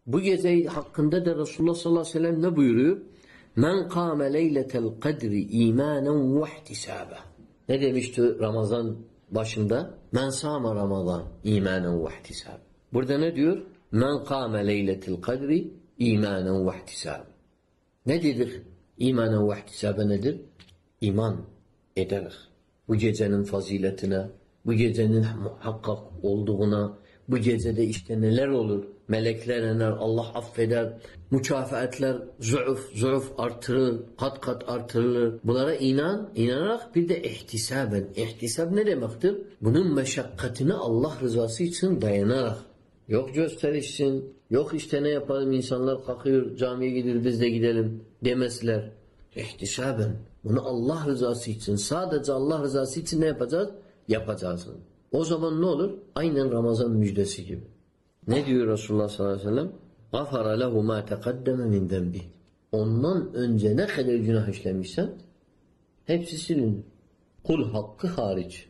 Bu gece hakkında da Resulullah sallallahu aleyhi ve sellem ne buyuruyor? Men kâme leyletel kadri imanen ve ihtisâbe. Ne demişti Ramazan başında? Men sâme Ramazan imanen ve ihtisâbe. Burada ne diyor? Men kâme leyletel kadri imanen ve ihtisâbe. Ne dedik? İmanen ve ihtisâbe nedir? İman ederek. Bu gecenin faziletine, bu gecenin muhakkak olduğuna, bu gecede işte neler olur? Melekler iner, Allah affeder, mükafatlar zu'uf artırır, kat kat artırılır. Bunlara inanarak bir de ihtisaben. İhtisab ne demektir? Bunun meşakkatini Allah rızası için dayanarak. Yok gösterişsin, yok işte ne yapalım insanlar kalkıyor, camiye gidiyor biz de gidelim demezler. İhtisaben. Bunu Allah rızası için, sadece Allah rızası için ne yapacağız? Yapacağız. O zaman ne olur? Aynen Ramazan müjdesi gibi. Ne diyor Resulullah sallallahu aleyhi ve sellem? غَفَرَ لَهُ مَا تَقَدَّمَ مِنْ ذَنْبِهِ. Ondan önce ne kadar günah işlemişsen hepsi silinir. Kul hakkı hariç.